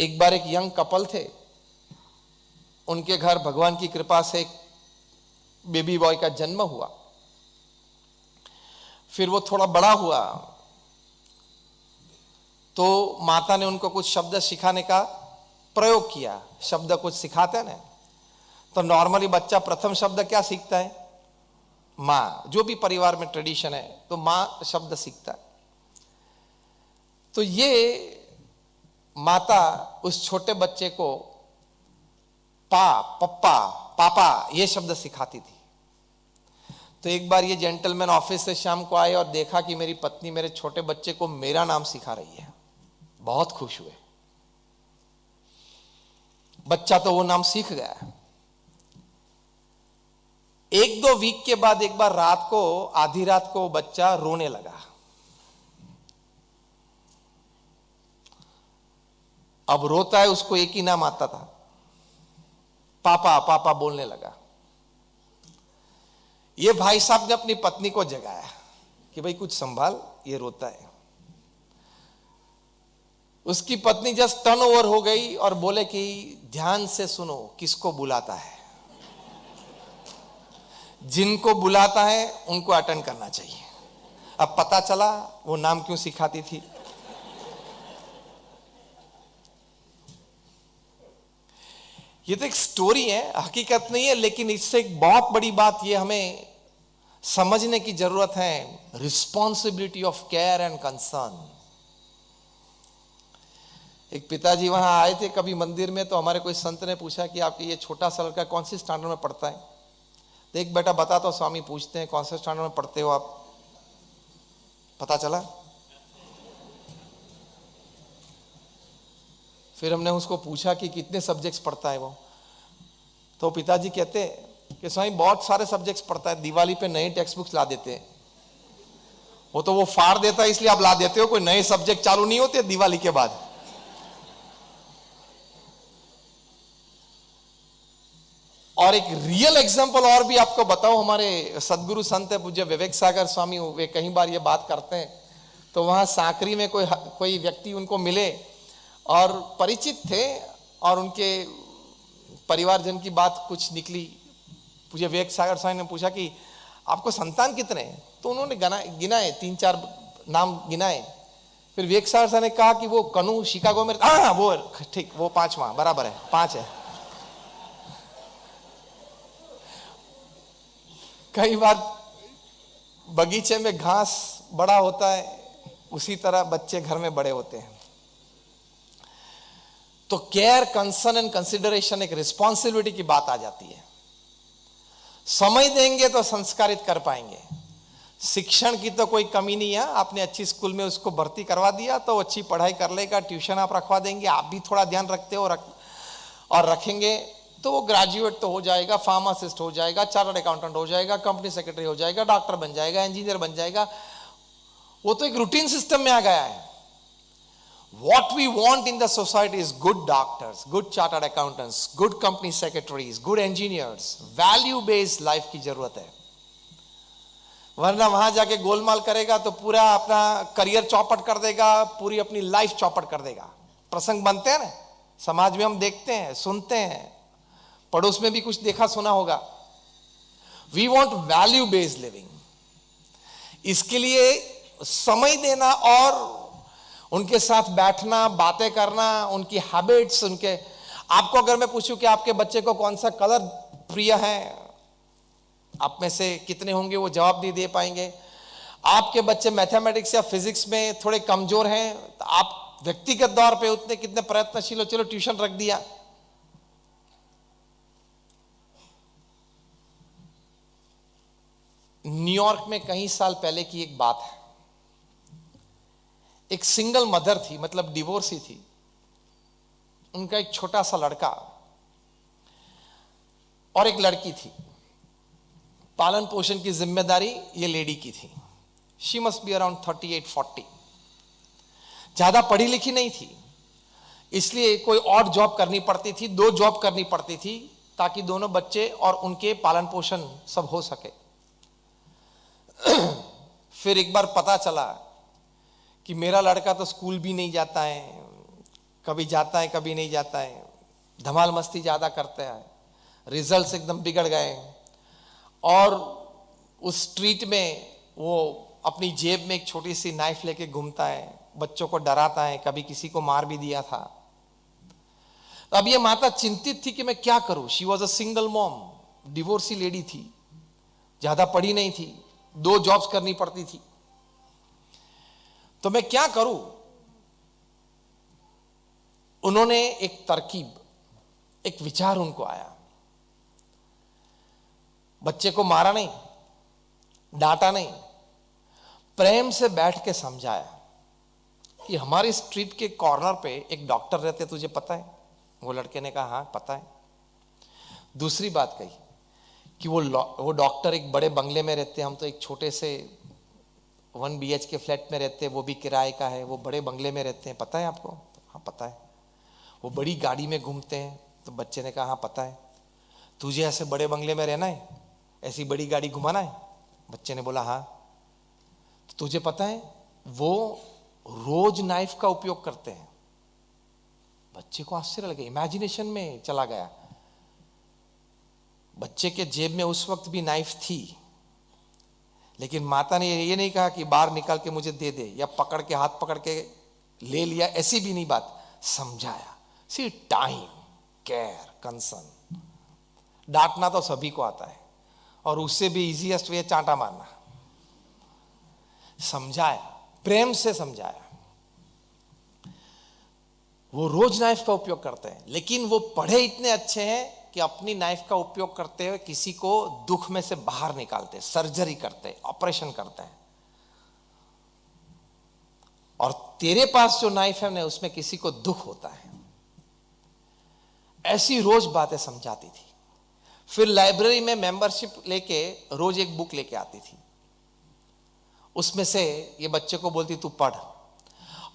एक बार एक young couple थे, उनके घर भगवान की कृपा से एक बेबी बॉय का जन्म हुआ। फिर वो थोड़ा बड़ा हुआ तो माता ने उनको कुछ शब्द सिखाने का प्रयोग किया। शब्द कुछ सिखाते हैं ना, तो नॉर्मली बच्चा प्रथम शब्द क्या सीखता है? मां। जो भी परिवार में ट्रेडिशन है तो मां शब्द सीखता है। तो ये माता उस छोटे बच्चे को पप्पा, पापा ये शब्द सिखाती थी। तो एक बार ये जेंटलमैन ऑफिस से शाम को आए और देखा कि मेरी पत्नी मेरे छोटे बच्चे को मेरा नाम सिखा रही है। बहुत खुश हुए। बच्चा तो वो नाम सीख गया। एक दो वीक के बाद एक बार रात को, आधी रात को बच्चा रोने लगा। अब रोता है, उसको एक ही नाम आता था, पापा। पापा बोलने लगा। ये भाई साहब ने अपनी पत्नी को जगाया कि भाई कुछ संभाल, ये रोता है। उसकी पत्नी जस्ट टर्न ओवर हो गई और बोले कि ध्यान से सुनो, किसको बुलाता है? जिनको बुलाता है उनको अटेंड करना चाहिए। अब पता चला वो नाम क्यों सिखाती थी। ये तो एक स्टोरी है, हकीकत नहीं है, लेकिन इससे एक बहुत बड़ी बात ये हमें समझने की जरूरत है, responsibility of care and concern. एक पिताजी वहां आए थे कभी मंदिर में, तो हमारे कोई संत ने पूछा कि आपके ये छोटा सा लड़का कौन सी स्टैंडर्ड में पढ़ता है? तो एक बेटा बता, तो स्वामी पूछते हैं कौन से स्टैंडर्ड में पढ़ते हो आप? पता चला। फिर हमने उसको पूछा कि कितने सब्जेक्ट्स पढ़ता है वो? तो पिताजी कहते हैं कि स्वामी बहुत सारे सब्जेक्ट्स पढ़ता है, दिवाली पे नए टेक्स्ट बुक्स ला देते हैं। वो तो वो फाड़ देता है इसलिए आप ला देते हो, कोई नए सब्जेक्ट चालू नहीं होते दिवाली के बाद। और एक रियल एग्जांपल और भी आपको बताऊं, हमारे सदगुरु संत पूज्य विवेक सागर स्वामी, वे कई बार ये बात करते हैं। तो वहां सांकरी में कोई व्यक्ति उनको मिले और परिचित थे, और उनके परिवारजन की बात कुछ निकली। पूज्य विवेक सागर स्वामी ने पूछा कि आपको संतान कितने हैं? तो उन्होंने गिनाए, 3-4 नाम गिनाए। फिर विवेक सागर स्वामी ने कहा कि वो कनु शिकागो में, हाँ वो ठीक, वो 5वां बराबर है, 5 है। कई बार बगीचे में घास बड़ा होता है, उसी तरह बच्चे घर में बड़े होते हैं। तो केयर, कंसर्न एंड कंसिडरेशन, एक रिस्पॉन्सिबिलिटी की बात आ जाती है। समय देंगे तो संस्कारित कर पाएंगे। शिक्षण की तो कोई कमी नहीं है, आपने अच्छी स्कूल में उसको भर्ती करवा दिया तो अच्छी पढ़ाई कर लेगा। ट्यूशन आप रखवा देंगे, आप भी थोड़ा ध्यान रखते हो और रखेंगे तो वो ग्रेजुएट तो हो जाएगा, फार्मासिस्ट हो जाएगा, चार्टर्ड अकाउंटेंट हो जाएगा, कंपनी सेक्रेटरी हो जाएगा, डॉक्टर बन जाएगा, इंजीनियर बन जाएगा। वो तो एक रूटीन सिस्टम में आ गया है। What we want in the society is good doctors, good chartered accountants, good company secretaries, good engineers. Value based life की जरूरत है, वरना वहां जाके गोलमाल करेगा तो पूरा अपना करियर चौपट कर देगा, पूरी अपनी लाइफ चौपट कर देगा। प्रसंग बनते हैं ना समाज में, हम देखते हैं, सुनते हैं, पड़ोस में भी कुछ देखा सुना होगा। We want value based living. इसके लिए समय देना और उनके साथ बैठना, बातें करना, उनकी हैबिट्स, उनके, आपको अगर मैं पूछूं कि आपके बच्चे को कौन सा कलर प्रिय है, आप में से कितने होंगे वो जवाब नहीं दे पाएंगे। आपके बच्चे मैथमेटिक्स या फिजिक्स में थोड़े कमजोर हैं, तो आप व्यक्तिगत तौर पे उतने कितने प्रयत्नशील हो, चलो ट्यूशन रख दिया। न्यूयॉर्क में कई साल पहले की एक बात है। एक सिंगल मदर थी, मतलब डिवोर्सी थी। उनका एक छोटा सा लड़का और एक लड़की थी। पालन पोषण की जिम्मेदारी ये लेडी की थी। She must be around 38-40। ज्यादा पढ़ी लिखी नहीं थी, इसलिए कोई और जॉब करनी पड़ती थी, 2 जॉब करनी पड़ती थी ताकि दोनों बच्चे और उनके पालन पोषण सब हो सके। फिर एक बार पता चला कि मेरा लड़का तो स्कूल भी नहीं जाता है, कभी जाता है कभी नहीं जाता है, धमाल मस्ती ज्यादा करते हैं, रिजल्ट्स एकदम बिगड़ गए, और उस स्ट्रीट में वो अपनी जेब में एक छोटी सी नाइफ लेके घूमता है, बच्चों को डराता है, कभी किसी को मार भी दिया था। तो अब ये माता चिंतित थी कि मैं क्या करूं। She was a single mom, divorcee lady थी, ज्यादा पढ़ी नहीं थी, 2 जॉब्स करनी पड़ती थी, तो मैं क्या करूं। उन्होंने एक तरकीब, एक विचार उनको आया। बच्चे को मारा नहीं, डांटा नहीं, प्रेम से बैठ के समझाया कि हमारी स्ट्रीट के कॉर्नर पे एक डॉक्टर रहते, तुझे पता है? वो लड़के ने कहा हाँ पता है। दूसरी बात कही कि वो डॉक्टर एक बड़े बंगले में रहते, हम तो एक छोटे से 1 BHK फ्लैट में रहते, वो भी किराए का है, वो बड़े बंगले में रहते हैं, पता है आपको? हाँ पता है। वो बड़ी गाड़ी में घूमते हैं, तो बच्चे ने कहा हाँ पता है। तुझे ऐसे बड़े बंगले में रहना है, ऐसी बड़ी गाड़ी घुमाना है? बच्चे ने बोला हाँ। तो तुझे पता है वो रोज नाइफ का उपयोग करते हैं। बच्चे को आश्चर्य लगे, इमेजिनेशन में चला गया। बच्चे के जेब में उस वक्त भी नाइफ थी, लेकिन माता ने ये नहीं कहा कि बाहर निकाल के मुझे दे दे, या पकड़ के हाथ पकड़ के ले लिया, ऐसी भी नहीं बात, समझाया। सी टाइम, केयर, कंसर्न। डांटना तो सभी को आता है, और उससे भी इजीएस्ट वे चांटा मारना। समझाया, प्रेम से समझाया। वो रोज नाइफ का उपयोग करते हैं, लेकिन वो पढ़े इतने अच्छे हैं कि अपनी नाइफ का उपयोग करते हुए किसी को दुख में से बाहर निकालते, सर्जरी करते, ऑपरेशन करते हैं। और तेरे पास जो नाइफ है ना, उसमें किसी को दुख होता है। ऐसी रोज बातें समझाती थी। फिर लाइब्रेरी में मेंबरशिप लेके रोज एक बुक लेके आती थी, उसमें से ये बच्चे को बोलती तू पढ़,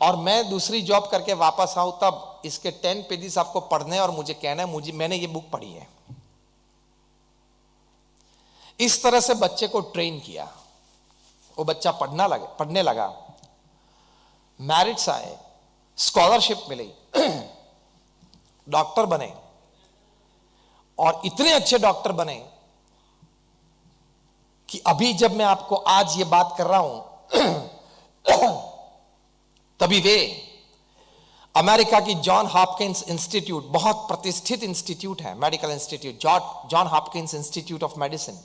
और मैं दूसरी जॉब करके वापस आऊं तब इसके 10 पेजेस आपको पढ़ने और मुझे कहना है मैंने ये बुक पढ़ी है। इस तरह से बच्चे को ट्रेन किया। वो बच्चा पढ़ने लगा, मैरिट्स आए, स्कॉलरशिप मिली, डॉक्टर बने, और इतने अच्छे डॉक्टर बने कि अभी जब मैं आपको आज ये बात कर रहा हूं तभी वे अमेरिका की जॉन हॉपकिंस इंस्टीट्यूट, बहुत प्रतिष्ठित इंस्टीट्यूट है, medical institute, John Hopkins institute of medicine,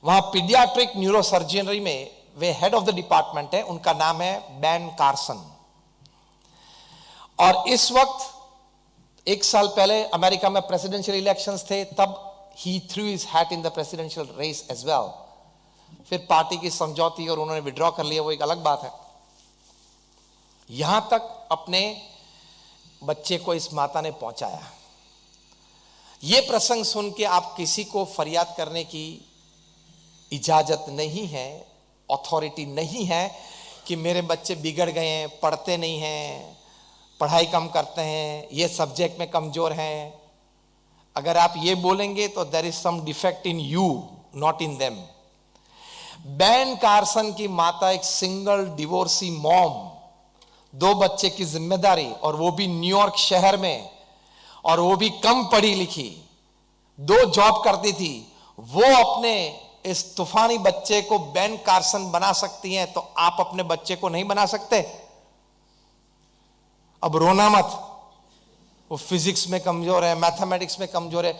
वहां पीडियाट्रिक न्यूरोसर्जरी में वे हेड ऑफ द डिपार्टमेंट है। उनका नाम है बैन कार्सन। और इस वक्त 1 साल पहले अमेरिका में प्रेसिडेंशियल इलेक्शंस थे, तब ही threw his hat in the presidential race as well. फिर पार्टी की समझौती और उन्होंने विड्रॉ कर लिया, वो एक अलग बात है। यहां तक अपने बच्चे को इस माता ने पहुंचाया। यह प्रसंग सुन के आप किसी को फरियाद करने की इजाजत नहीं है, अथॉरिटी नहीं है कि मेरे बच्चे बिगड़ गए हैं, पढ़ते नहीं हैं, पढ़ाई कम करते हैं, ये सब्जेक्ट में कमजोर हैं। अगर आप ये बोलेंगे तो there is some defect in you, not in them. Ben Carson की माता एक सिंगल डिवोर्सी मॉम, 2 बच्चे की जिम्मेदारी, और वो भी न्यूयॉर्क शहर में, और वो भी कम पढ़ी लिखी, 2 जॉब करती थी। वो अपने इस तूफानी बच्चे को बैन कार्सन बना सकती हैं, तो आप अपने बच्चे को नहीं बना सकते? अब रोना मत, वो फिजिक्स में कमजोर है, मैथमेटिक्स में कमजोर है,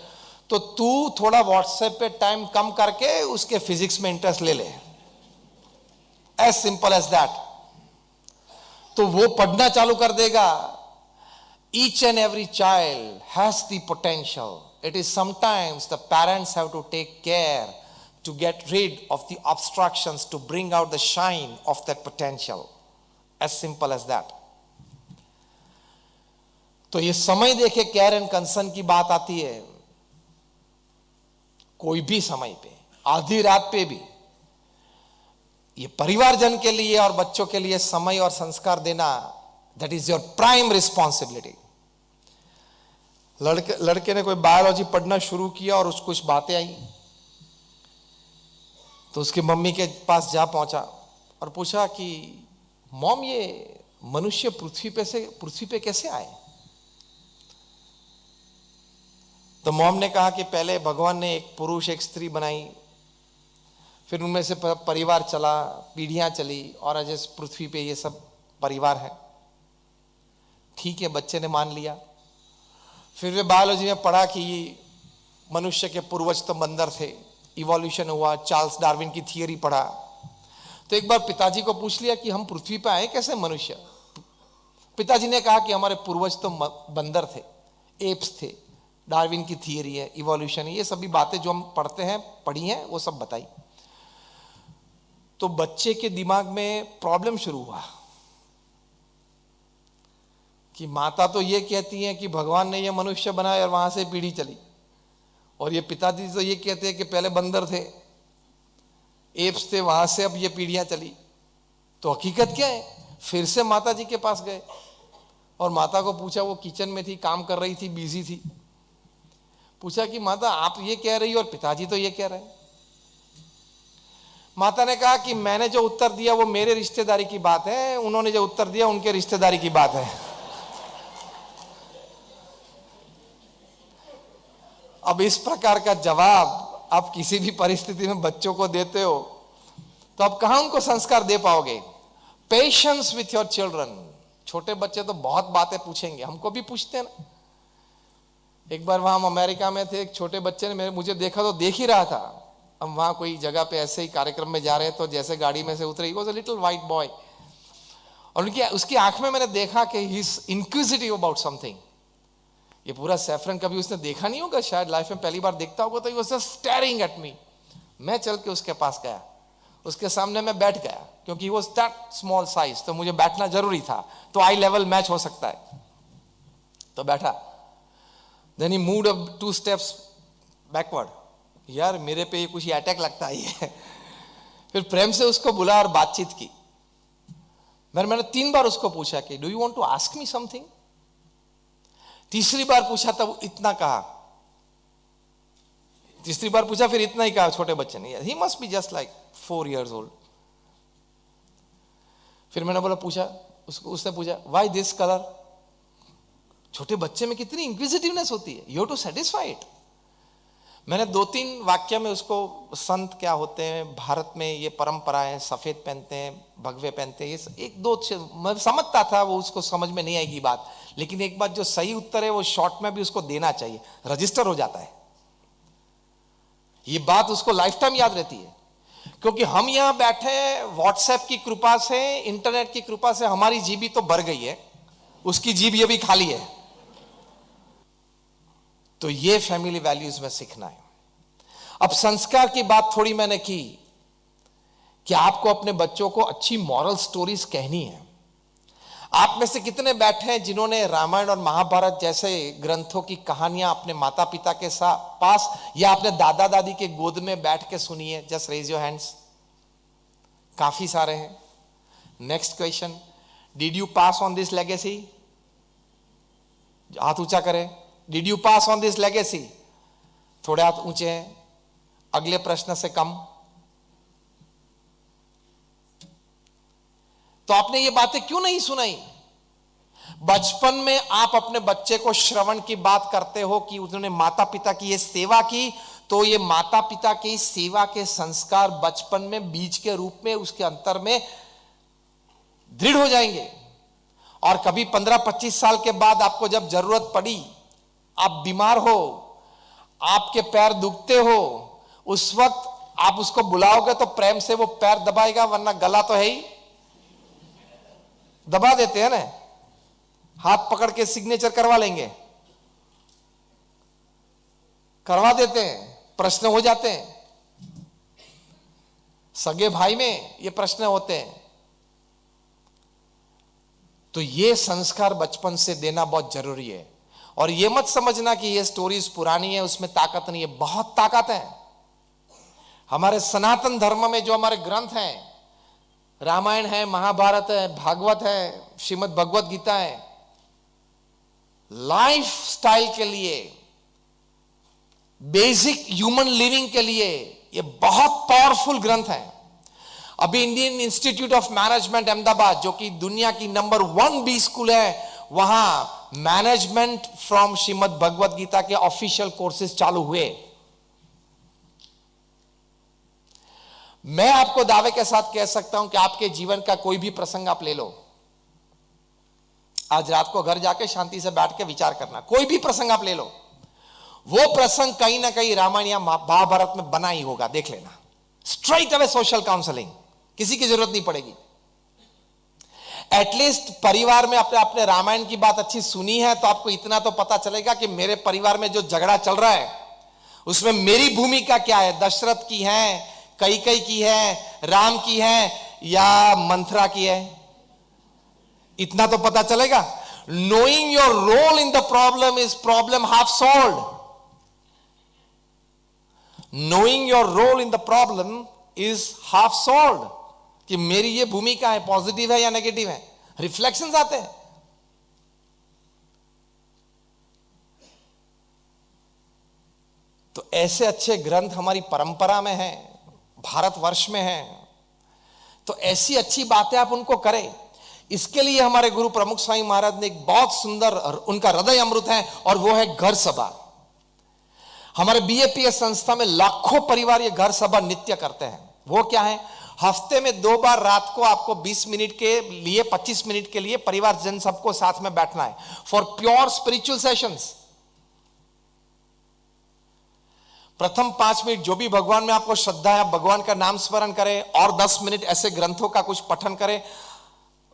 तो तू थोड़ा व्हाट्सएप पे टाइम कम करके उसके फिजिक्स में इंटरेस्ट ले ले, एज सिंपल एज दैट। तो वो पढ़ना चालू कर देगा। Each and every child has the potential, it is sometimes the parents have to take care to get rid of the obstructions to bring out the shine of that potential, as simple as that. तो ये समय देखे care and concern की बात आती है, कोई भी समय पे, आधी रात पे भी, ये परिवारजन के लिए और बच्चों के लिए समय और संस्कार देना, that is your prime responsibility. लड़के ने कोई बायोलॉजी पढ़ना शुरू किया और उसको कुछ बातें आई, तो उसकी मम्मी के पास जा पहुंचा और पूछा कि मॉम, ये मनुष्य पृथ्वी पे कैसे आए? तो मॉम ने कहा कि पहले भगवान ने एक पुरुष एक स्त्री बनाई, फिर उनमें से परिवार चला, पीढ़ियां चली, और आज इस पृथ्वी पे ये सब परिवार है। ठीक है, बच्चे ने मान लिया। फिर वे बायोलॉजी में पढ़ा कि मनुष्य के पूर्वज तो बंदर थे, इवोल्यूशन हुआ, चार्ल्स डार्विन की थियरी पढ़ा। तो एक बार पिताजी को पूछ लिया कि हम पृथ्वी पे आए कैसे मनुष्य। पिताजी ने कहा कि हमारे पूर्वज तो बंदर थे, एप्स थे, डार्विन की थियरी है, इवोल्यूशन है, ये सभी बातें जो हम पढ़ते हैं, पढ़ी हैं, वो सब बताई। तो बच्चे के दिमाग में प्रॉब्लम शुरू हुआ कि माता तो ये कहती है कि भगवान ने ये मनुष्य बनाया और वहां से पीढ़ी चली, और ये पिताजी तो ये कहते हैं कि पहले बंदर थे, एप्स थे, वहां से अब ये पीढ़ियां चली, तो हकीकत क्या है। फिर से माता जी के पास गए और माता को पूछा, वो किचन में थी, काम कर रही थी, बिजी थी। पूछा कि माता आप ये कह रही हो और पिताजी तो ये कह रहे हैं। माता ने कहा कि मैंने जो उत्तर दिया वो मेरे रिश्तेदारी की बात है, उन्होंने जो उत्तर दिया उनके रिश्तेदारी की बात है। अब इस प्रकार का जवाब आप किसी भी परिस्थिति में बच्चों को देते हो तो आप कहां उनको संस्कार दे पाओगे। Patience with your children. छोटे बच्चे तो बहुत बातें पूछेंगे, हमको भी पूछते हैं ना। एक बार वहां हम अमेरिका में थे, एक छोटे बच्चे ने मुझे देखा तो देख ही रहा था। हम वहां कोई जगह पे ऐसे ही कार्यक्रम में जा रहे, तो जैसे गाड़ी में से उतरे, he was a little white boy, और उसकी आंख में मैंने देखा कि he is inquisitive about something. ये पूरा सैफरन कभी उसने देखा नहीं होगा, शायद लाइफ में पहली बार देखता होगा, तो he was just staring at me. मैं चल के उसके पास गया, उसके सामने मैं बैठ गया, क्योंकि he was that small size, तो मुझे बैठना जरूरी था, तो आई लेवल मैच हो सकता है, तो बैठा। Then he moved up 2 steps backward. यार मेरे पे ये कुछ अटैक लगता है। फिर प्रेम से उसको बुला और बातचीत की। मैंने 3 बार उसको पूछा कि do you want to ask me something. तीसरी बार पूछा तब इतना कहा, तीसरी बार पूछा फिर इतना ही कहा छोटे बच्चे ने। He must be just like 4 years old। फिर मैंने बोला, पूछा उसको, उसने पूछा व्हाई दिस कलर। छोटे बच्चे में कितनी इंक्विजिटिवनेस होती है, you have to satisfy it. मैंने 2-3 वाक्य में उसको, संत क्या होते हैं, भारत में ये परंपराएं, सफेद पहनते हैं, भगवे पहनते हैं, ये 1-2 मैं समझता था, वो उसको समझ में नहीं आएगी बात, लेकिन एक बात जो सही उत्तर है वो शॉर्ट में भी उसको देना चाहिए, रजिस्टर हो जाता है। ये बात उसको लाइफ टाइम याद रहती है, क्योंकि हम यहां बैठे व्हाट्सएप की कृपा से, इंटरनेट की कृपा से हमारी जीबी तो भर गई है, उसकी जीबी अभी खाली है। तो ये फैमिली वैल्यूज में सीखना है। अब संस्कार की बात थोड़ी मैंने की कि आपको अपने बच्चों को अच्छी मॉरल स्टोरीज कहनी है। आप में से कितने बैठे हैं जिन्होंने रामायण और महाभारत जैसे ग्रंथों की कहानियां अपने माता पिता के पास या अपने दादा दादी के गोद में बैठ के सुनी है? Just raise your hands. काफी सारे हैं। Next question, did you pass on this legacy? हाथ ऊंचा करें। Did you pass on this legacy? थोड़े हाथ ऊंचे हैं। अगले प्रश्न से कम। तो आपने ये बातें क्यों नहीं सुनाई? बचपन में आप अपने बच्चे को श्रवण की बात करते हो कि उन्होंने माता पिता की ये सेवा की, तो ये माता पिता की सेवा के संस्कार बचपन में बीज के रूप में उसके अंतर में दृढ़ हो जाएंगे। और कभी 15-25 साल के बाद आपको जब जरूरत पड़ी, आप बीमार हो, आपके पैर दुखते हो, उस वक्त आप उसको बुलाओगे तो प्रेम से वो पैर दबाएगा, वरना गला तो है ही, दबा देते हैं ना, हाथ पकड़ के सिग्नेचर करवा लेंगे, करवा देते हैं, प्रश्न हो जाते हैं। सगे भाई में ये प्रश्न होते हैं। तो ये संस्कार बचपन से देना बहुत जरूरी है। और ये मत समझना कि ये स्टोरीज पुरानी है, उसमें ताकत नहीं है, बहुत ताकत है। हमारे सनातन धर्म में जो हमारे ग्रंथ हैं, रामायण है, महाभारत है, भागवत है, श्रीमद् भगवत गीता है, लाइफ स्टाइल के लिए, बेसिक ह्यूमन लिविंग के लिए ये बहुत पावरफुल ग्रंथ है। अभी Indian institute of management Ahmedabad, जो कि दुनिया की नंबर 1 बी स्कूल है, वहां मैनेजमेंट फ्रॉम श्रीमद् भगवत गीता के ऑफिशियल कोर्सेज चालू हुए। मैं आपको दावे के साथ कह सकता हूं कि आपके जीवन का कोई भी प्रसंग आप ले लो, आज रात को घर जाके शांति से बैठ के विचार करना, कोई भी प्रसंग आप ले लो, वो प्रसंग कहीं ना कहीं रामायण या महाभारत में बना ही होगा, देख लेना। स्ट्राइट अवे सोशल काउंसलिंग, किसी की जरूरत नहीं पड़ेगी। एटलीस्ट परिवार में आपने रामायण की बात अच्छी सुनी है तो आपको इतना तो पता चलेगा कि मेरे परिवार में जो झगड़ा चल रहा है उसमें मेरी भूमिका क्या है, दशरथ की है, कैकेयी की है, राम की है या मंथरा की है, इतना तो पता चलेगा। Knowing your role in the problem is problem half solved. Knowing your role in the problem is half solved, कि मेरी ये भूमिका है, पॉजिटिव है या नेगेटिव है, रिफ्लेक्शंस आते हैं। तो ऐसे अच्छे ग्रंथ हमारी परंपरा में हैं, भारतवर्ष में हैं, तो ऐसी अच्छी बातें आप उनको करें। इसके लिए हमारे गुरु प्रमुख स्वामी महाराज ने एक बहुत सुंदर, उनका हृदय अमृत है, और वो है घर सभा। हमारे बीएपीएस संस्था में लाखों परिवार ये घर सभा नित्य करते हैं। वो क्या है, हफ्ते में 2 बार रात को आपको 20 मिनट के लिए, 25 मिनट के लिए परिवार जन सबको साथ में बैठना है फॉर प्योर स्पिरिचुअल सेशंस। प्रथम 5 मिनट जो भी भगवान में आपको श्रद्धा है, भगवान का नाम स्मरण करें, और 10 मिनट ऐसे ग्रंथों का कुछ पठन करें।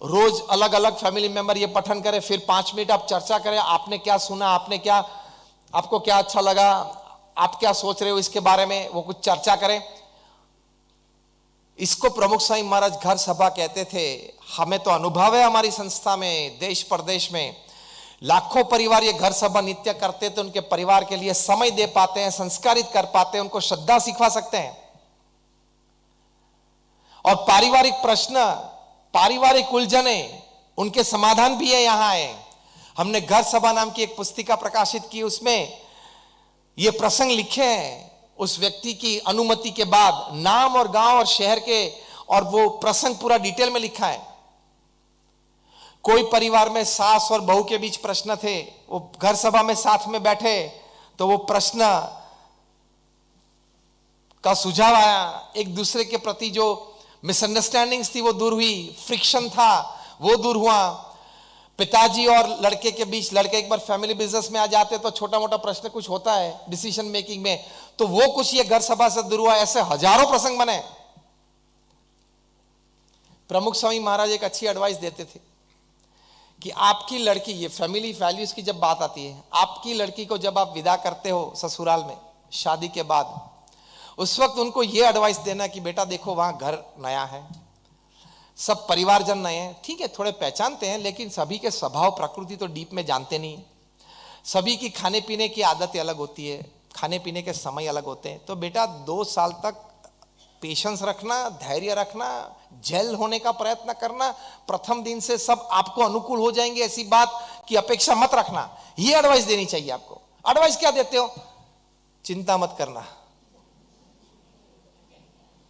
रोज अलग अलग फैमिली मेंबर ये पठन करें, फिर 5 मिनट आप चर्चा करें, आपने क्या सुना, आपको क्या अच्छा लगा, आप क्या सोच रहे हो इसके बारे में, वो कुछ चर्चा करें। इसको प्रमुख स्वामी महाराज घर सभा कहते थे। हमें तो अनुभव है, हमारी संस्था में देश प्रदेश में लाखों परिवार ये घर सभा नित्य करते, तो उनके परिवार के लिए समय दे पाते हैं, संस्कारित कर पाते हैं, उनको श्रद्धा सिखा सकते हैं। और पारिवारिक प्रश्न, पारिवारिक उलझने, उनके समाधान भी है यहां है। हमने घर सभा नाम की एक पुस्तिका प्रकाशित की, उसमें ये प्रसंग लिखे हैं उस व्यक्ति की अनुमति के बाद, नाम और गांव और शहर के, और वो प्रसंग पूरा डिटेल में लिखा है। कोई परिवार में सास और बहू के बीच प्रश्न थे, वो घर सभा में साथ में बैठे तो वो प्रश्न का सुझाव आया, एक दूसरे के प्रति जो मिसअंडरस्टैंडिंग्स थी वो दूर हुई, फ्रिक्शन था वो दूर हुआ। पिताजी और लड़के के बीच, लड़के एक बार फैमिली बिजनेस में आ जाते तो छोटा मोटा प्रश्न कुछ होता है डिसीजन मेकिंग में, तो वो कुछ ये घर सभा से दूर हुआ। ऐसे हजारों प्रसंग बने। प्रमुख स्वामी महाराज एक अच्छी एडवाइस देते थे कि आपकी लड़की, ये फैमिली वैल्यूज की जब बात आती है, आपकी लड़की को जब आप विदा करते हो ससुराल में शादी के बाद, उस वक्त उनको ये एडवाइस देना कि बेटा देखो वहां घर नया है, सब परिवारजन नए हैं, ठीक है थोड़े पहचानते हैं, लेकिन सभी के स्वभाव प्रकृति तो डीप में जानते नहीं। सभी की खाने पीने की आदतें अलग होती है, खाने पीने के समय अलग होते हैं। तो बेटा 2 साल तक पेशेंस रखना, धैर्य रखना, जेल होने का प्रयत्न करना, प्रथम दिन से सब आपको अनुकूल हो जाएंगे ऐसी बात की अपेक्षा मत रखना। ये एडवाइस देनी चाहिए आपको। एडवाइस क्या देते हो, चिंता मत करना।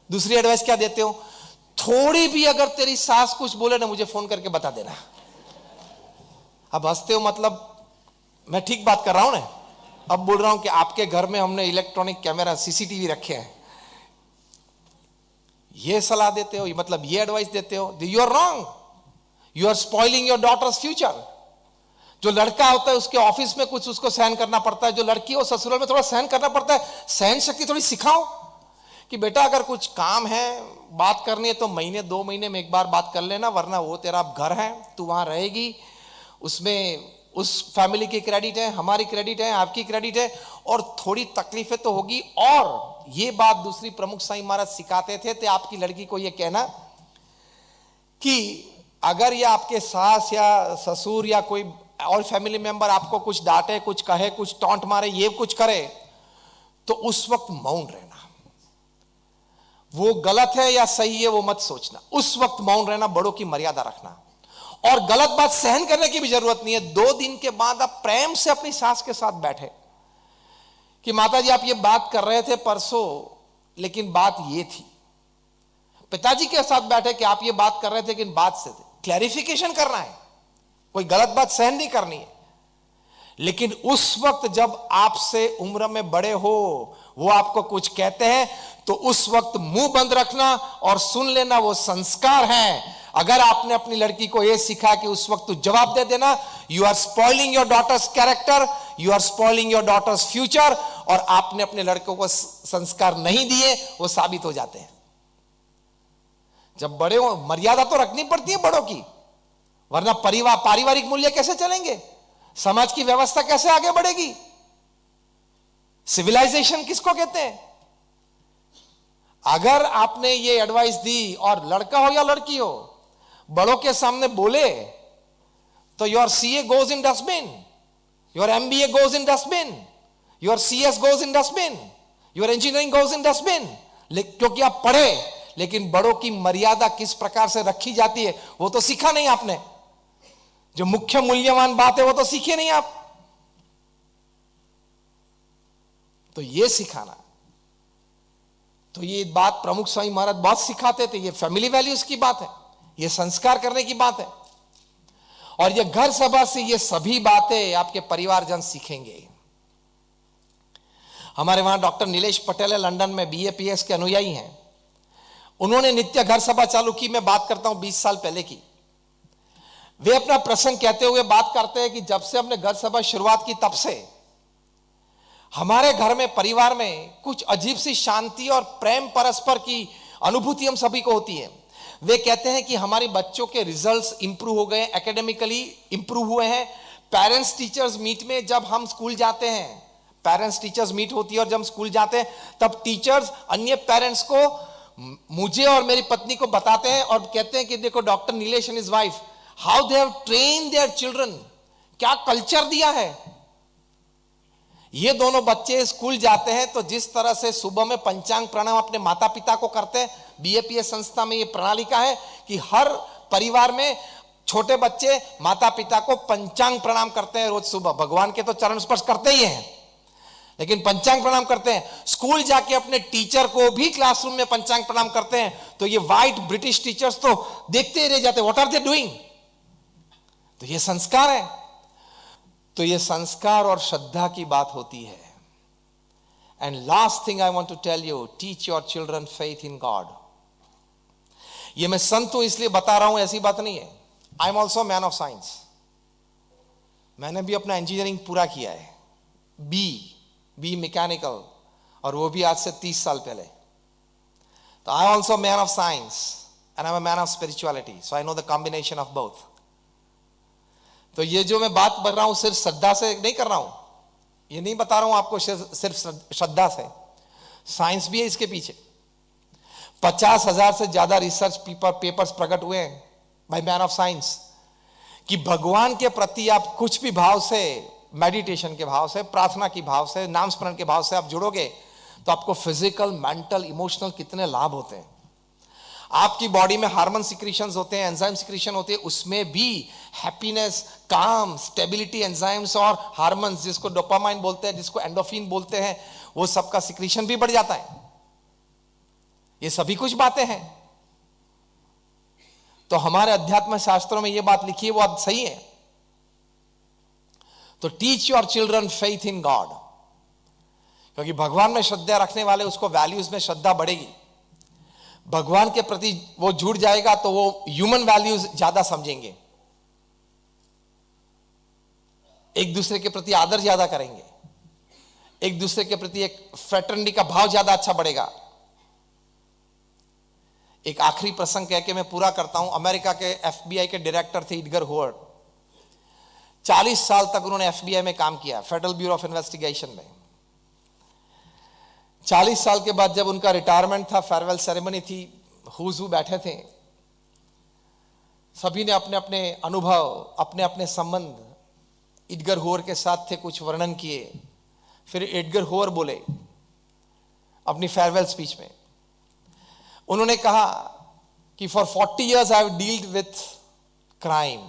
दूसरी एडवाइस क्या देते हो, थोड़ी भी अगर तेरी सास कुछ बोले ना मुझे फोन करके बता देना। अब हंसते हो, मतलब मैं ठीक बात कर रहा हूं ना। अब बोल रहा हूं कि आपके घर में हमने इलेक्ट्रॉनिक कैमरा सीसीटीवी रखे हैं, ये सलाह देते हो, मतलब ये एडवाइस देते हो, you are wrong, you are spoiling your daughter's future. जो लड़का होता है उसके ऑफिस में कुछ उसको सहन करना पड़ता है, जो लड़की हो ससुराल में थोड़ा सहन करना पड़ता है। सहन शक्ति थोड़ी सिखाओ कि बेटा अगर कुछ काम है, बात करनी है तो महीने 2 महीने में एक बार बात कर लेना, वरना वो तेरा घर है, तू वहां रहेगी, उसमें उस फैमिली की क्रेडिट है, हमारी क्रेडिट है, आपकी क्रेडिट है, और थोड़ी तकलीफें तो होगी। और ये बात दूसरी प्रमुख स्वामी महाराज सिखाते थे, तो आपकी लड़की को ये कहना कि अगर ये आपके सास या ससुर या कोई और फैमिली मेंबर आपको कुछ डांटे, कुछ कहे, कुछ टॉन्ट मारे, ये कुछ करे, तो उस वक्त मौन रहना। वो गलत है या सही है वो मत सोचना, उस वक्त मौन रहना, बड़ों की मर्यादा रखना। और गलत बात सहन करने की भी जरूरत नहीं है। 2 दिन के बाद आप प्रेम से अपनी सास के साथ बैठे कि माता जी आप ये बात कर रहे थे परसों, लेकिन बात ये थी। पिताजी के साथ बैठे कि आप ये बात कर रहे थे लेकिन बात से थे, क्लैरिफिकेशन करना है, कोई गलत बात सहन नहीं करनी है। लेकिन उस वक्त जब आपसे उम्र में बड़े हो, वो आपको कुछ कहते हैं तो उस वक्त मुंह बंद रखना और सुन लेना, वो संस्कार है। अगर आपने अपनी लड़की को यह सिखा कि उस वक्त तू जवाब दे देना, you are spoiling your daughter's character, you are spoiling your daughter's future. और आपने अपने लड़कों को संस्कार नहीं दिए, वो साबित हो जाते हैं। जब बड़े हो, मर्यादा तो रखनी पड़ती है बड़ों की, वरना परिवार पारिवारिक मूल्य कैसे चलेंगे, समाज की व्यवस्था कैसे आगे बढ़ेगी। सिविलाइजेशन किसको कहते हैं? अगर आपने ये एडवाइस दी और लड़का हो या लड़की हो, बड़ों के सामने बोले, तो your CA goes in dustbin, your MBA goes in dustbin, your CS goes in dustbin, your engineering goes in dustbin. क्योंकि आप पढ़े, लेकिन बड़ों की मर्यादा किस प्रकार से रखी जाती है वो तो सीखा नहीं आपने। जो मुख्य मूल्यवान बात है वो तो सीखे नहीं आप। तो ये सिखाना, तो ये बात प्रमुख स्वामी महाराज बहुत सिखाते थे। ये फैमिली वैल्यूज की बात है, ये संस्कार करने की बात है। और ये घर सभा से ये सभी बातें आपके परिवारजन सीखेंगे। हमारे वहां डॉक्टर नीलेश पटेल है, लंदन में बीएपीएस के अनुयायी हैं। उन्होंने नित्य घर सभा चालू की। मैं बात करता हूं 20 साल पहले की। वे अपना प्रसंग कहते हुए बात करते हैं कि जब से हमने घर सभा शुरुआत की, तब से हमारे घर में, परिवार में कुछ अजीब सी शांति और प्रेम परस्पर की अनुभूति हम सभी को होती है। वे कहते हैं कि हमारे बच्चों के रिजल्ट्स इंप्रूव हो गए, एकेडमिकली इंप्रूव हुए हैं। पेरेंट्स टीचर्स मीट में जब हम स्कूल जाते हैं, पेरेंट्स टीचर्स मीट होती है, और जब स्कूल जाते हैं तब टीचर्स अन्य पेरेंट्स को, मुझे और मेरी पत्नी को बताते हैं और कहते हैं कि देखो doctor Nilesh and his wife, how they have trained their children, क्या कल्चर दिया है। ये दोनों बच्चे स्कूल जाते हैं तो जिस तरह से सुबह में पंचांग प्रणाम अपने माता पिता को करते हैं, बीएपीएस संस्था में ये प्रणाली का है कि हर परिवार में छोटे बच्चे माता पिता को पंचांग प्रणाम करते हैं रोज सुबह। भगवान के तो चरण स्पर्श करते ही हैं, लेकिन पंचांग प्रणाम करते हैं। स्कूल जाके अपने टीचर को भी क्लासरूम में पंचांग प्रणाम करते हैं। तो ये वाइट ब्रिटिश टीचर्स तो देखते ही रह जाते, व्हाट आर दे डूइंग। तो ये संस्कार है। तो ये संस्कार और श्रद्धा की बात होती है। And last thing I want to tell you, teach your children faith in God. ये मैं संत हूं इसलिए बता रहा हूं, ऐसी बात नहीं है। I am also man of science. मैंने भी अपना इंजीनियरिंग पूरा किया है, बी मैकेनिकल, और वो भी आज से 30 साल पहले। तो I am also man of science and I am a man of spirituality, so I know the combination of both. तो ये जो मैं बात कर रहा हूं सिर्फ श्रद्धा से नहीं कर रहा हूं, ये नहीं बता रहा हूं आपको सिर्फ श्रद्धा से, साइंस भी है इसके पीछे। 50,000 से ज्यादा रिसर्च पेपर्स प्रकट हुए हैं बाय मैन ऑफ साइंस कि भगवान के प्रति आप कुछ भी भाव से, मेडिटेशन के भाव से, प्रार्थना के भाव से, नाम स्मरण के भाव से आप जुड़ोगे तो आपको फिजिकल, मेंटल, इमोशनल कितने लाभ होते हैं। आपकी बॉडी में हार्मोन सिक्रीशंस होते हैं, एंजाइम सिक्रीशन होते हैं, उसमें भी हैप्पीनेस, काम, स्टेबिलिटी एंजाइम्स और हार्मोन्स, जिसको डोपामाइन बोलते हैं, जिसको एंडोफिन बोलते हैं, वो सबका सिक्रीशन भी बढ़ जाता है। ये सभी कुछ बातें हैं। तो हमारे अध्यात्म शास्त्रों में ये बात लिखी है, वो अब सही है। तो teach your children faith in God, क्योंकि भगवान में श्रद्धा रखने वाले, उसको वैल्यूज में श्रद्धा बढ़ेगी। भगवान के प्रति वो जुड़ जाएगा तो वो ह्यूमन वैल्यूज ज्यादा समझेंगे, एक दूसरे के प्रति आदर ज्यादा करेंगे, एक दूसरे के प्रति एक फ्रेटर्निटी का भाव ज्यादा अच्छा बढ़ेगा। एक आखिरी प्रसंग कह के मैं पूरा करता हूं। अमेरिका के एफबीआई के डायरेक्टर थे एडगर हूवर। 40 साल तक उन्होंने एफबीआई में काम किया, फेडरल ब्यूरो ऑफ इन्वेस्टिगेशन में। 40 साल के बाद जब उनका रिटायरमेंट था, फेयरवेल सेरेमनी थी, हुजू बैठे थे, सभी ने अपने अपने अनुभव, अपने अपने संबंध एडगर हूवर के साथ थे, कुछ वर्णन किए। फिर एडगर हूवर बोले अपनी फेयरवेल स्पीच में, उन्होंने कहा कि for 40 years I have dealt with crime,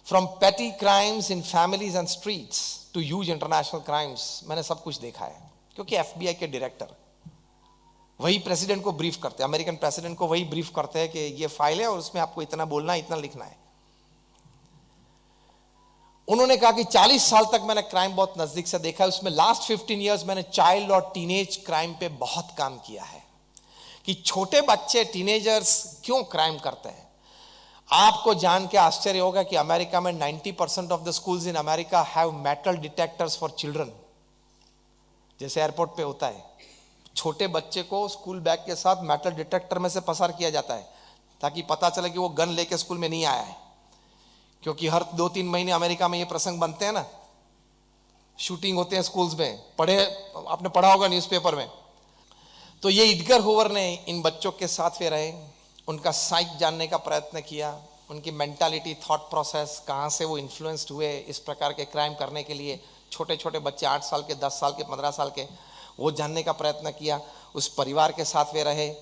from petty crimes in families and streets to huge international crimes. मैंने सब कुछ देखा है, क्योंकि एफबीआई के डायरेक्टर वही प्रेसिडेंट को ब्रीफ करते हैं, अमेरिकन प्रेसिडेंट को वही ब्रीफ करते हैं कि ये फाइल है और उसमें आपको इतना बोलना है, इतना लिखना है। उन्होंने कहा कि 40 साल तक मैंने क्राइम बहुत नजदीक से देखा है, उसमें लास्ट 15 इयर्स मैंने चाइल्ड और टीनेज क्राइम पे बहुत काम किया है कि छोटे बच्चे टीनेजर्स क्यों क्राइम करते हैं। आपको जान के आश्चर्य होगा कि अमेरिका में 90% of the schools in America have metal detectors for children. जैसे एयरपोर्ट पे होता है, छोटे बच्चे को स्कूल बैग के साथ मेटल डिटेक्टर में से पसार किया जाता है ताकि पता चले कि वो गन लेके स्कूल में नहीं आया है। क्योंकि हर 2-3 महीने अमेरिका में ये प्रसंग बनते हैं ना, शूटिंग होते हैं स्कूल्स में, आपने पढ़ा होगा न्यूज़पेपर में। तो ये एडगर हूवर ने इन बच्चों के साथ वे रहे, उनका साइक जानने का प्रयत्न किया, उनकी मेंटालिटी, थॉट प्रोसेस, कहाँ से वो इन्फ्लुएंस्ड हुए इस प्रकार के क्राइम करने के लिए। छोटे छोटे बच्चे 8 साल के, 10 साल के, 15 साल के, वो जानने का प्रयत्न किया। उस परिवार के साथ वे रहे,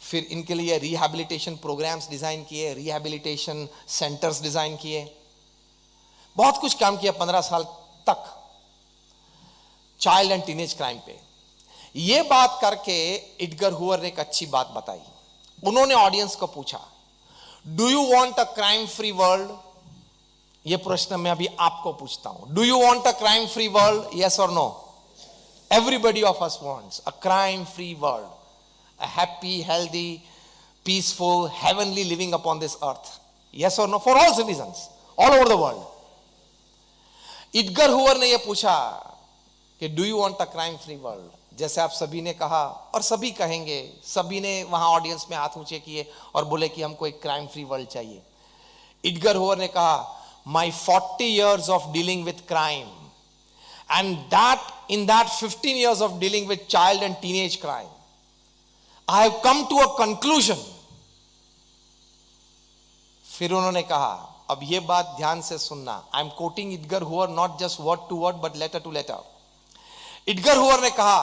फिर इनके लिए रिहैबिलिटेशन प्रोग्राम्स डिज़ाइन किए, रिहैबिलिटेशन सेंटर्स डिज़ाइन किए, बहुत कुछ काम किया 15 साल तक चाइल्ड एंड टीनेज क्राइम पे। ये बात करके एडगर हूवर ने एक अच्छी बात बताई। उन्होंने ऑडियंस को पूछा, do you want a crime free world? ये प्रश्न मैं अभी आपको पूछता हूं, do you want a crime free world? Yes और no? Everybody of us wants a crime free world, a happy, healthy, peaceful, heavenly living upon this earth. Yes or no? For all citizens, all over the world. Edgar Hoover ने यह पूछा कि do you want a crime free world? जैसे आप सभी ने कहा और सभी कहेंगे, सभी ने वहां ऑडियंस में हाथ ऊंचे किए और बोले कि हमको एक क्राइम फ्री वर्ल्ड चाहिए। एडगर हूवर ने कहा, my 40 years of dealing with crime and that in that 15 years of dealing with child and teenage crime, I have come to a conclusion. फिर उन्होंने कहा, अब ये बात ध्यान से सुनना, I am quoting Edgar Hoover, not just word to word but letter to letter. Edgar Hoover ने कहा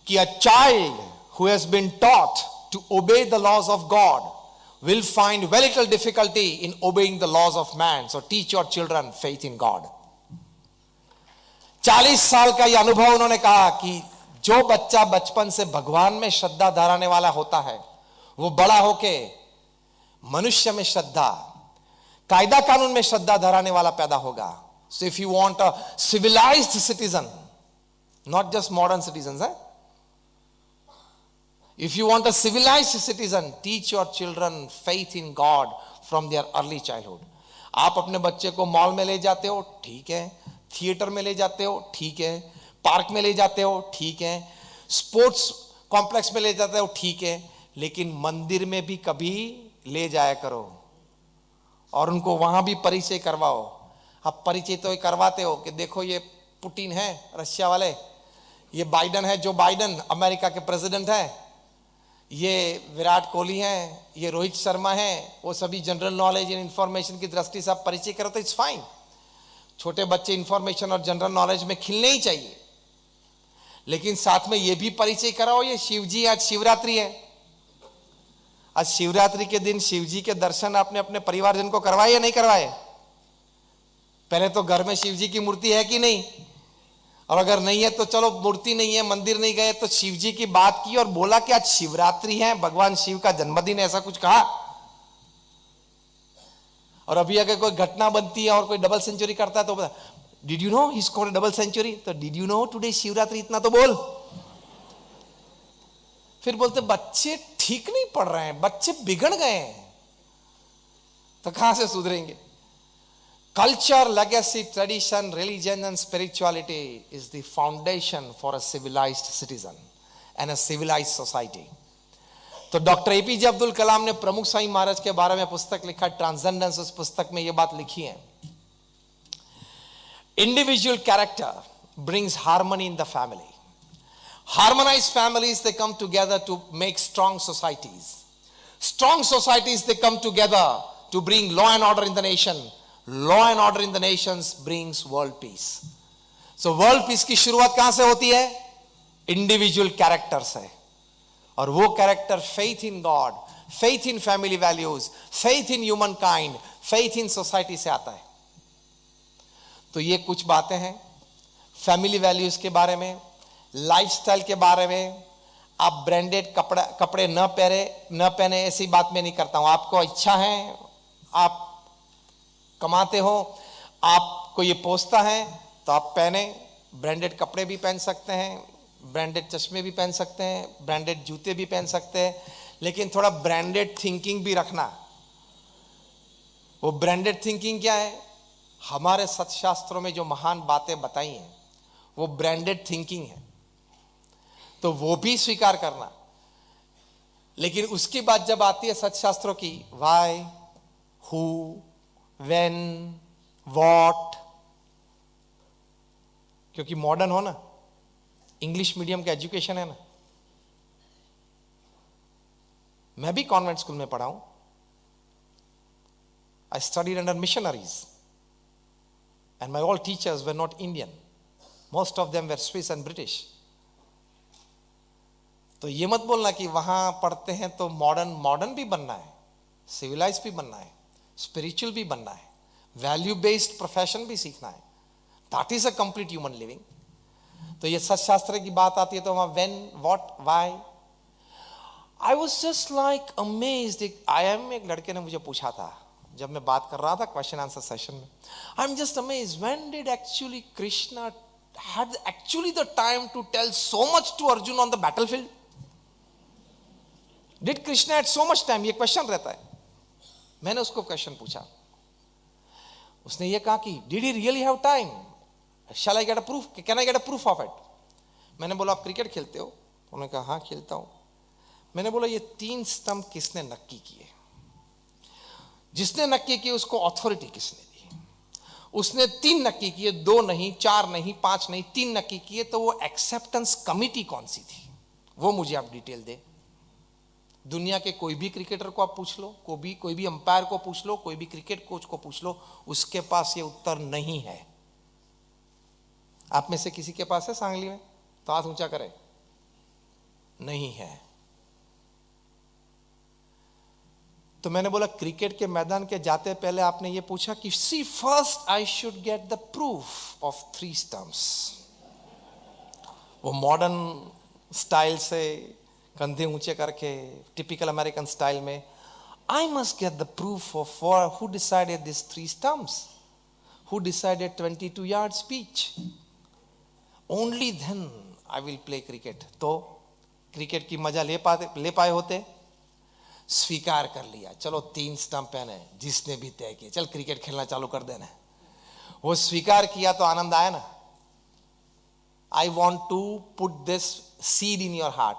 कि a child who has been taught to obey the laws of God will find very little difficulty in obeying the laws of man. So teach your children faith in God. 40 साल का यह अनुभव उन्होंने कहा कि जो बच्चा बचपन से भगवान में श्रद्धा धराने वाला होता है, वो बड़ा होके मनुष्य में श्रद्धा, कायदा कानून में श्रद्धा धराने वाला पैदा होगा। So if you want a civilised citizen, not just modern citizen है, if you want a civilised citizen, teach your children faith in God from their early childhood. आप अपने बच्चे को मॉल में ले जाते हो, ठीक है, थिएटर में ले जाते हो, ठीक है, पार्क में ले जाते हो, ठीक है, स्पोर्ट्स कॉम्प्लेक्स में ले जाते हो, ठीक है, लेकिन मंदिर में भी कभी ले जाया करो और उनको वहां भी परिचय करवाओ। आप परिचय तो करवाते हो कि देखो ये पुतिन है रशिया वाले, ये बाइडन है, जो बाइडन अमेरिका के प्रेसिडेंट है, ये विराट कोहली हैं, ये रोहित शर्मा हैं, वो सभी जनरल नॉलेज एंड इंफॉर्मेशन की दृष्टि से आप परिचय करो तो इट्स फाइन। छोटे बच्चे इंफॉर्मेशन और जनरल नॉलेज में खिलने ही चाहिए, लेकिन साथ में ये भी परिचय कराओ, ये शिव जी, आज शिवरात्रि है, आज शिवरात्रि के दिन शिव जी के दर्शन आपने अपने परिवारजन को करवाए या नहीं करवाए? पहले तो घर में शिव जी की मूर्ति है कि नहीं? और अगर नहीं है तो चलो, मूर्ति नहीं है, मंदिर नहीं गए तो शिव जी की बात की और बोला कि आज शिवरात्रि है, भगवान शिव का जन्मदिन है, ऐसा कुछ कहा। और अभी अगर कोई घटना बनती है और कोई डबल सेंचुरी करता है तो did you know he scored double century, तो did you know today Shivratri, इतना तो बोल। फिर बोलते बच्चे ठीक नहीं पढ़ रहे हैं, बच्चे बिगड़ गए हैं, तो कहां से सुधरेंगे? Culture, legacy, tradition, religion and spirituality is the foundation for a civilized citizen and a civilized society. तो डॉक्टर एपीजे अब्दुल कलाम ने प्रमुख साईं महाराज के बारे में पुस्तक लिखा ट्रांसेंडेंस। उस पुस्तक में यह बात लिखी है, individual character brings harmony in the family. Harmonized families, they come together to make strong societies. Strong societies, they come together to bring law and order in the nation. Law and order in the nations brings world peace. So world peace की शुरुआत कहां से होती है? Individual character से, और वो character faith in God, faith in family values, faith in human kind, faith in society से आता है। तो ये कुछ बातें हैं फैमिली वैल्यूज के बारे में, लाइफस्टाइल के बारे में। आप ब्रांडेड कपड़े न पहने ऐसी बात मैं नहीं करता हूं। आपको इच्छा है, आप कमाते हो, आपको ये पोसता है तो आप पहने, ब्रांडेड कपड़े भी पहन सकते हैं, ब्रांडेड चश्मे भी पहन सकते हैं, ब्रांडेड जूते भी पहन सकते हैं, लेकिन थोड़ा ब्रांडेड थिंकिंग भी रखना। वो ब्रांडेड थिंकिंग क्या है? हमारे सत्शास्त्रों में जो महान बातें बताई हैं वो ब्रांडेड थिंकिंग है, तो वो भी स्वीकार करना। लेकिन उसकी बात जब आती है सत्शास्त्रों की, व्हाई, हु, व्हेन, व्हाट, क्योंकि मॉडर्न हो ना, इंग्लिश मीडियम का एजुकेशन है ना। मैं भी कॉन्वेंट स्कूल में पढ़ा हूं। I studied under missionaries and my all teachers were not Indian. Most of them were Swiss and British. तो ये मत बोलना कि वहां पढ़ते हैं तो मॉडर्न भी बनना है, सिविलाइज भी बनना है, स्पिरिचुअल भी बनना है, वैल्यू बेस्ड प्रोफेशन भी सीखना है। That is a complete human living. तो ये सत्शास्त्र की बात आती है तो वहां when, what, why, I was just like amazed. एक लड़के ने मुझे पूछा था जब मैं बात कर रहा था क्वेश्चन आंसर सेशन में, I am just amazed, when did actually Krishna had actually the time to tell so much to Arjun on the battlefield? Did Krishna had so much time? ये क्वेश्चन रहता है। मैंने उसको क्वेश्चन पूछा, उसने ये कहा कि did he really have time? Shall I get a proof? Can I get a proof of it? मैंने बोला आप क्रिकेट खेलते हो? उन्होंने कहा हाँ खेलता हूं। मैंने बोला ये 3 स्तंभ किसने नक्की किए? जिसने नक्की किए उसको अथॉरिटी किसने दी? उसने 3 नक्की किए, 2 नहीं, 4 नहीं, 5 नहीं, 3 नक्की किए, तो वो एक्सेप्टेंस कमिटी कौन सी थी वो मुझे आप डिटेल दे। दुनिया के कोई भी क्रिकेटर को आप पूछ लो, कोई भी अंपायर को पूछ लो, कोई भी क्रिकेट कोच को पूछ लो, उसके पास ये उत्तर नहीं है। आप में से किसी के पास है सांगली में? तो हाथ ऊंचा करें। नहीं है। तो मैंने बोला क्रिकेट के मैदान के जाते पहले आपने ये पूछा कि see first I should get the proof of 3 stumps. वो मॉडर्न स्टाइल से कंधे ऊंचे करके टिपिकल अमेरिकन स्टाइल में, I must get the proof of who decided this 3 stumps, who decided 22 yard pitch, only then I will play cricket. तो cricket की मजा ले पाए होते? स्वीकार कर लिया, चलो 3 स्टंप पहने, जिसने भी तय किया चल क्रिकेट खेलना चालू कर देना। वो स्वीकार किया तो आनंद आया ना। I want to put this seed in your heart.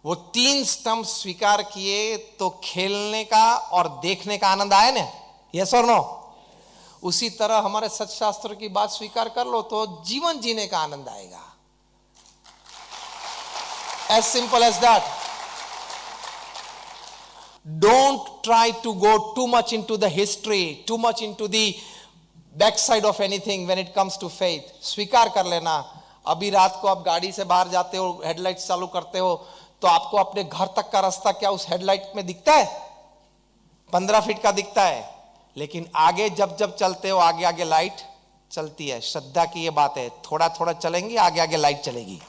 वो 3 स्टंप स्वीकार किए तो खेलने का और देखने का आनंद आया ना? यस और नो? उसी तरह हमारे सत्शास्त्र की बात स्वीकार कर लो तो जीवन जीने का आनंद आएगा। As simple as that. Don't try to go too much into the history, too much into the backside of anything when it comes to faith. स्वीकार कर लेना। अभी रात को आप गाड़ी से बाहर जाते हो, हेडलाइट्स चालू करते हो, तो आपको अपने घर तक का रास्ता क्या उस हेडलाइट में दिखता है? 15 फीट का दिखता है, लेकिन आगे जब जब चलते हो आगे आगे लाइट चलती है। श्रद्धा की ये बात है, थोड़ा थोड़ा चलेंगे, आगे आगे लाइट चलेगी।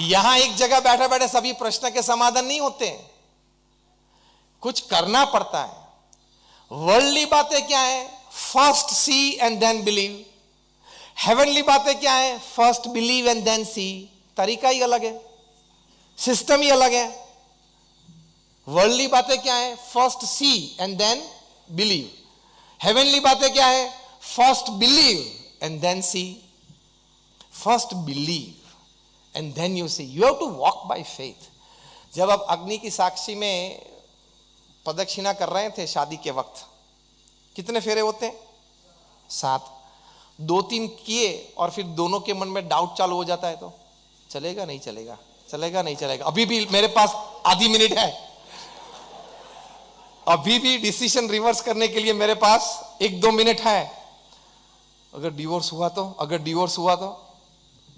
यहां एक जगह बैठे बैठे सभी प्रश्न के समाधान नहीं होते, कुछ करना पड़ता है। वर्ल्डली बातें क्या है? First see and then believe. Heavenly बातें क्या है? First believe and then see. तरीका ही अलग है, सिस्टम ही अलग है। वर्ल्डली बातें क्या है? First see and then believe. Heavenly बातें क्या है? First believe and then see. First believe and then you see, you have to walk by faith. जब आप अग्नि की साक्षी में प्रदक्षिणा कर रहे थे शादी के वक्त, कितने फेरे होते हैं? 7। 2-3 किए और फिर दोनों के मन में डाउट चालू हो जाता है तो चलेगा नहीं चलेगा, चलेगा नहीं चलेगा। अभी भी मेरे पास आधी मिनट है, अभी भी डिसीजन रिवर्स करने के लिए मेरे पास 1-2 मिनट है। अगर डिवोर्स हुआ तो, अगर डिवोर्स हुआ तो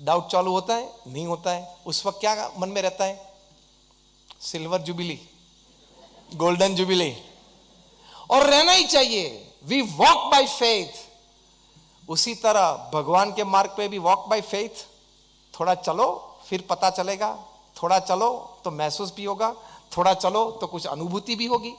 डाउट चालू होता है? नहीं होता है। उस वक्त क्या मन में रहता है? सिल्वर जुबिली, गोल्डन जुबिली, और रहना ही चाहिए। We walk by faith. उसी तरह भगवान के मार्ग पे भी वॉक बाय फेथ। थोड़ा चलो फिर पता चलेगा, थोड़ा चलो तो महसूस भी होगा, थोड़ा चलो तो कुछ अनुभूति भी होगी।